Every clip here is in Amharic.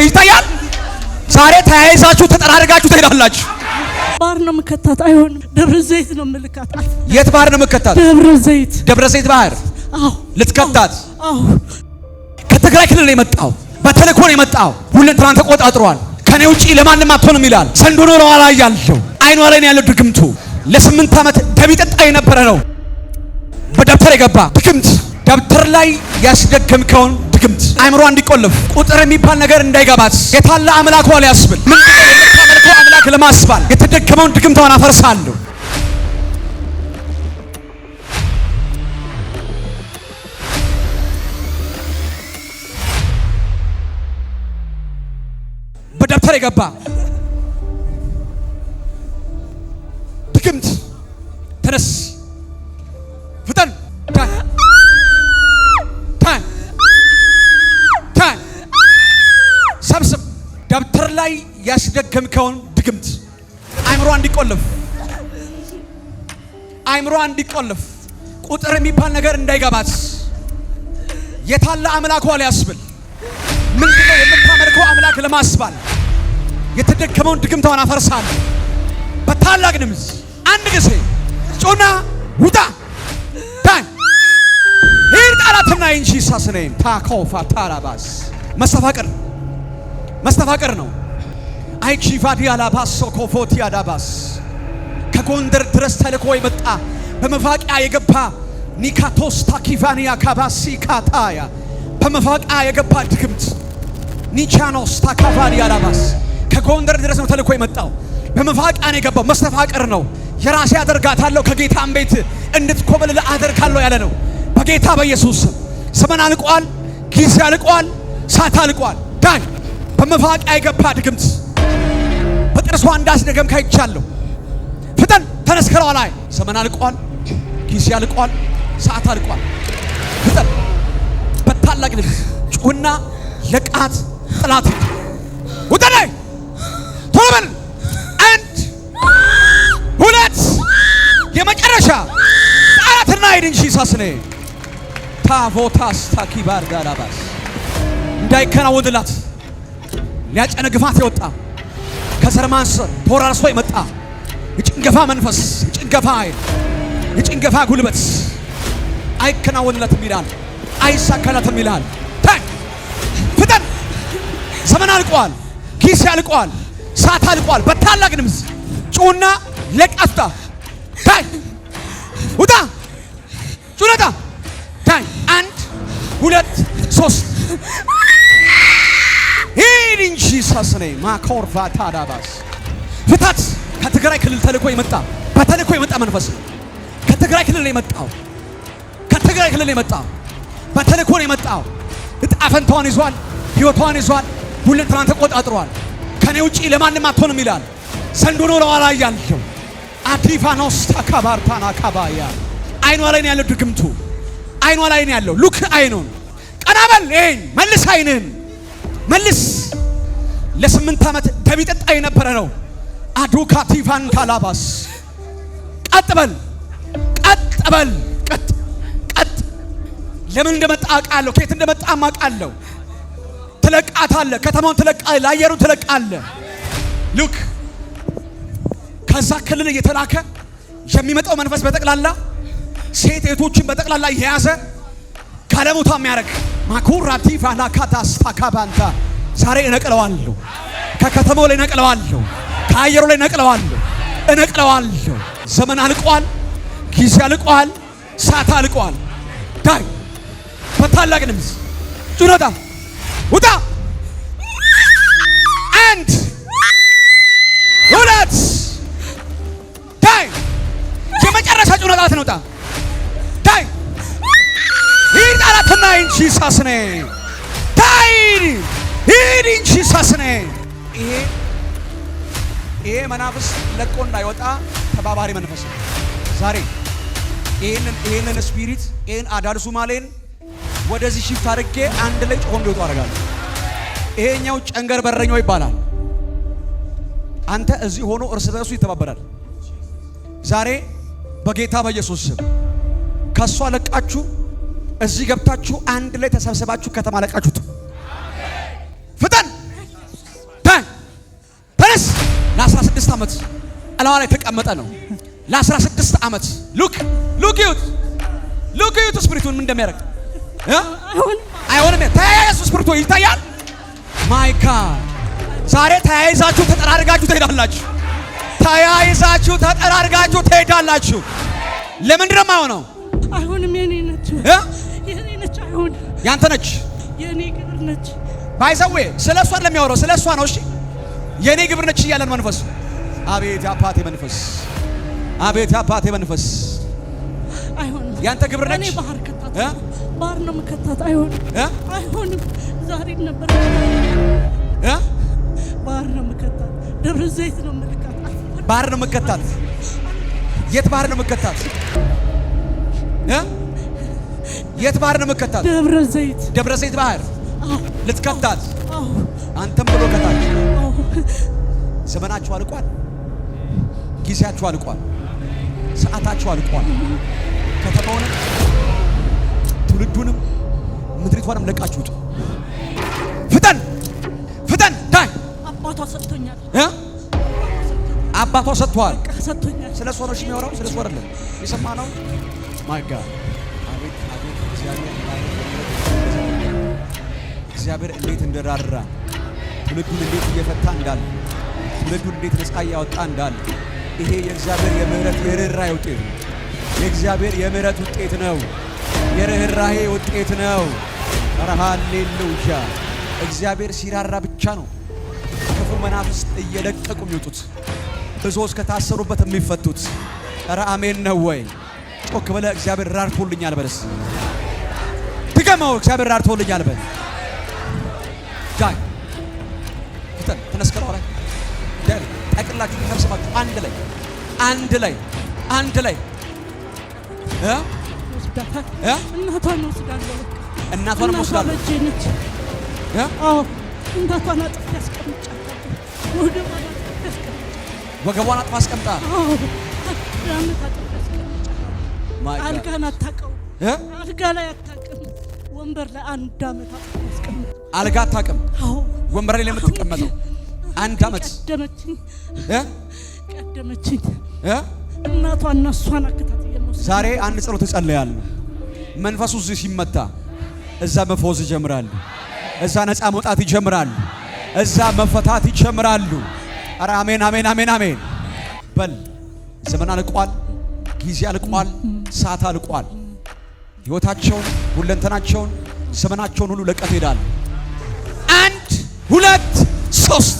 ይታያል። ዛሬ ተያይዛችሁ ተጠራርጋችሁ ትሄዳላችሁ። ባር ነው መከታት አይሆንም። ደብረ ዘይት ነው መልካት። የት ባር ነው መከታት? ደብረ ዘይት ባህር። አዎ ልትከታት። አዎ ከትግራይ ክልል ነው የመጣው። በተልእኮ ነው የመጣው። ሁለንተናን ተቆጣጥሯል። ከኔ ውጪ ለማንም አትሆንም ይላል። ዘንዶ ነው ለኋላ ያለው። አይኗ ላይ ያለው ድግምቱ ለ8 ዓመት ደም ይጠጣ የነበረ ነው። በደብተር የገባ ድግምት፣ ደብተር ላይ ያስደገምከውን ድግምት አይምሮ እንዲቆልፍ ቁጥር የሚባል ነገር እንዳይገባት የታለ አምላኳ ሊያስብል ምንድነው የምታመልከው አምላክ ለማስባል የተደገመውን ድግምቷን አፈርሳለሁ። በደብተር የገባ ድግምት ተነስ፣ ፍጠን፣ ሰብስብ። ደብተር ላይ ያስደገምከውን ድግምት አይምሮ እንዲቆልፍ ቁጥር የሚባል ነገር እንዳይገባት የታለ አምላኳ ሊያስብል ምንድነው የምታመልከው አምላክ ለማስባል የተደገመውን ድግምቷን አፈርሳለሁ በታላቅ ድምፅ። አንድ ጊዜ ጮና ውጣ ታይ ሂድ ጣላትና እንጂ ሳስነኝ ታኮፋ ታራባስ መስተፋቅር ነው። አይቺቫዲ አላባስ ኮፎቲ አዳባስ ከጎንደር ድረስ ተልኮ የመጣ በመፋቂያ የገባ ኒካቶስ ታኪቫኒያ ካባሲ ካታያ በመፋቂያ የገባ ድግምት ኒቻኖስ ታካቫኒያ አላባስ ከጎንደር ድረስ ነው ተልኮ የመጣው። በመፋቂያ ነው የገባው። መስተፋቅር ነው። የራሴ አደርጋታለሁ ከጌታም ቤት እንድትኮበልል አደርጋለሁ ያለ ነው። በጌታ በኢየሱስ ዘመን አልቋል፣ ጊዜ አልቋል፣ ሰዓት አልቋል። ዳይ በመፋቂያ የገባ ድግምት በጥርሷ እንዳስደገምክ አይቻለሁ። ፍጠን ተነስ፣ ከላዋ ላይ ዘመን አልቋል፣ ጊዜ አልቋል፣ ሰዓት አልቋል። ፍጠን በታላቅ ድምፅ ጩህና ለቃት ጥላት ውጣ ላይ ቶሎ በል። 1 2 የመጨረሻ ጣራትና ሄድንሺ ሳስኔ ታቮታስ ታኪባር ዳላባስ እንዳይከናወንላት ሊያጨነግፋት የወጣ ከዘር ማንዘር ተወራርሶ የመጣ የጭንገፋ መንፈስ፣ የጭንገፋ ኃይል፣ የጭንገፋ ጉልበት አይከናወንላትም ይላል፣ አይሳካላትም ይላል። ታይ ፍጠን፣ ዘመን አልቋል፣ ጊዜ አልቋል፣ ሰዓት አልቋል። በታላቅ ድምፅ ጩና ለቃፍታ ታይ ውጣ ጩነታ ታይ 1 2 3 ሂድ እንጂ ሳስኔ ማኮርፋ ታዳባስ ፍታት። ከትግራይ ክልል ተልኮ የመጣ በተልኮ የመጣ መንፈስ ከትግራይ ክልል የመጣው ከትግራይ ክልል የመጣው በተልኮ ነው የመጣው። እጣ ፈንታዋን ይዟል፣ ህይወቷን ይዟል፣ ሁለንተናን ተቆጣጥሯል። ከኔ ውጪ ለማንም አትሆንም ይላል። ዘንዶ ነው ለኋላ ያለው። አዲፋኖስ ተካባርታና ካባያ አይኗ ላይ ነው ያለው ድግምቱ፣ አይኗ ላይ ነው ያለው። ሉክ አይኑን ቀና በል፣ ይሄን መልስ፣ አይንህን መልስ። ለ8 ዓመት ደም ይጠጣ የነበረ ነው። አዱካቲቫን ካላባስ ቀጥ በል፣ ቀጥ በል፣ ቀጥ። ለምን እንደመጣ አውቃለሁ፣ ከየት እንደመጣ አውቃለሁ። ትለቃታለህ፣ ከተማውን ትለቃለህ፣ አየሩን ትለቃለህ። ሉክ ከዛ ክልል እየተላከ የሚመጣው መንፈስ በጠቅላላ ሴት እህቶችን በጠቅላላ የያዘ ካለሞታ የሚያደርግ ማኩራቲቫ ላካታስ ታካባንታ ዛሬ እነቅለዋለሁ። ከከተማው ላይ እነቅለዋለሁ፣ ከአየሩ ላይ እነቅለዋለሁ። ዘመን አልቋል፣ ጊዜ አልቋል፣ ሰዓት አልቋል። ዳይ በታላቅ ድምፅ ጩኸታ ውጣ። 1 2 ዳይ የመጨረሻ ጩኸታ ነው። ዳይ ሂድ አላትና እንጂ ሳስኔ ዳይ ሂድ እንጂ ሳስኔ ይሄ መናፍስ ለቆ እንዳይወጣ ተባባሪ መንፈስ ነው። ዛሬ ይሄንን ስፒሪት ይሄን አዳርሱ ማሌን ወደዚህ ሽፍት አድርጌ አንድ ላይ ጮሆ እንዲወጡ አደርጋለሁ። ይሄኛው ጨንገር በረኛው ይባላል። አንተ እዚህ ሆኖ እርስ በርሱ ይተባበራል። ዛሬ በጌታ በኢየሱስ ስም ከሷ ለቃችሁ እዚህ ገብታችሁ አንድ ላይ ተሰብስባችሁ ከተማ ለቃችሁት። ፍጠን ዓመት አላዋ ላይ ተቀመጠ ነው። ለ16 ዓመት ሉክ ዩት ስፒሪቱን ምን እንደሚያደርግ አይሆንም። ተያያዙ ስፒሪቱ ይታያል። ማይ ጋድ ዛሬ ተያይዛችሁ ተጠራርጋችሁ ትሄዳላችሁ። ተያይዛችሁ ተጠራርጋችሁ ትሄዳላችሁ። ለምንድን ነው የማይሆነው? አይሆንም። የኔ ነች አይሆንም። ያንተ ነች፣ የኔ ግብር ነች። ባይዘዌ ስለሷ ለሚያወራው ስለሷ ነው። እሺ የኔ ግብር ነች እያለን መንፈስ አቤት አባቴ መንፈስ አቤት አባቴ መንፈስ አይሆንም። ያንተ ግብር ነች። እኔ ባህር ከታት ባህር ነው መከታት። አይሆንም አይሆንም። ዛሬ ነበር ባህር ነው መከታት። ደብረ ዘይት ነው መልካት። ባህር ነው መከታት። የት ባህር ነው መከታት? የት ባህር ነው መከታት? ደብረ ዘይት ባህር ልትከታት። አንተም ብሎ ከታች ዘመናችሁ አልቋል። ጊዜያችሁ አልቋል። ሰዓታችሁ አልቋል። ከተማውንም ትውልዱንም ምድሪቷንም ለቃችሁ ውጡ። ፍጠን ዳይ አባቷ ሰጥቶኛል። አባቷ ሰጥቷል። ሰጥቶኛል። ስለ እሷ ነው የሚያወራው፣ ስለ እሷ አይደለም የሰማነው። ማይ ጋድ አቤት እግዚአብሔር እንዴት እንደራራ፣ ትውልዱን እንዴት እየፈታ እንዳለ፣ ትውልዱን እንዴት ነፃ እያወጣ እንዳለ። ይሄ የእግዚአብሔር የምህረት የርህራሄ ውጤት ነው። የእግዚአብሔር የምህረት ውጤት ነው። የርህራሄ ውጤት ነው። ኧረ ሃሌሉያ! እግዚአብሔር ሲራራ ብቻ ነው ክፉ መናፍስት እየለቀቁ የሚወጡት፣ ብዙዎች ከታሰሩበት የሚፈቱት። ኧረ አሜን ነው ወይ? ጮክ ብለህ እግዚአብሔር ራርቶልኛል በለስ። ድገመው፣ እግዚአብሔር ራርቶልኛል በል። ዳይ ፍጠን፣ ተነስከራው ላይ ዳይ ጠቅላችሁ ተሰብስባችሁ አንድ ላይ እናቷን ወስዳለሁ። እናቷን ወስዳለሁ። እናቷን አጥፍ ያስቀምጫለሁ። ወገቧን አጥፋ አስቀምጣ። አልጋን አታውቀውም። አልጋ ላይ አታውቅም። ወንበር ላይ 1 ዓመት አስቀምጥ። አልጋ አታውቅም። ወንበር ላይ የምትቀመጠው 1 ዓመት ቀደመችኝ። እናቷና እሷን አከታተል። ዛሬ አንድ ጸሎት እጸልያለሁ። መንፈሱ እዚህ ሲመታ እዛ መፈወስ ይጀምራሉ። እዛ ነፃ መውጣት ይጀምራሉ። እዛ መፈታት ይጀምራሉ። ኧረ አሜን አሜን አሜን አሜን በል። ዘመን አልቋል። ጊዜ አልቋል። ሰዓት አልቋል። ሕይወታቸውን፣ ሁለንተናቸውን፣ ዘመናቸውን ሁሉ ለቀት ሄዳል። 1 2 3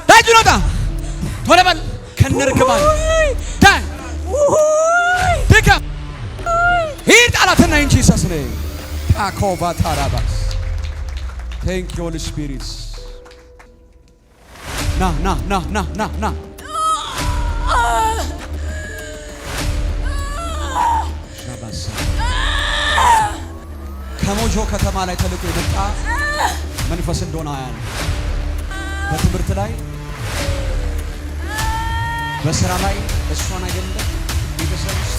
ዳጅ ነውጣ ቶሎ በል ከነርግባል ዳይ ድካ ሂድ ጠላትና እንጂ ሰስነ ታኮባ ታራባስ ቴንክ ዩ ሆሊ ስፒሪት ና ከሞጆ ከተማ ላይ ተልቆ የመጣ መንፈስ እንደሆነ አያለ። በትምህርት ላይ በስራ ላይ እሷን አይደለም ቤተሰብ ውስጥ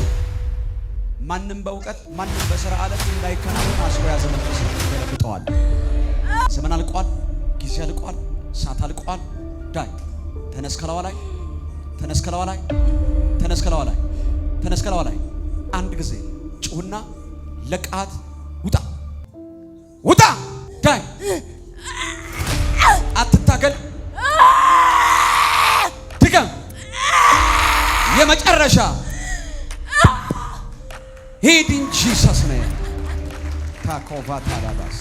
ማንም በእውቀት ማንም በስራ ዓለም እንዳይከናወን አስሮ ያዘ መንፈስ ይገለብጠዋል። ዘመን አልቋል። ጊዜ አልቋል። ሰዓት አልቋል። ዳይ ተነስከላዋ ላይ አንድ ጊዜ ጩህና ለቃት ውጣ ዳይ አትታገል። ድገም። የመጨረሻ ሂድ ኢን ጂሰስ ኔም ታኮቫ ታራባስ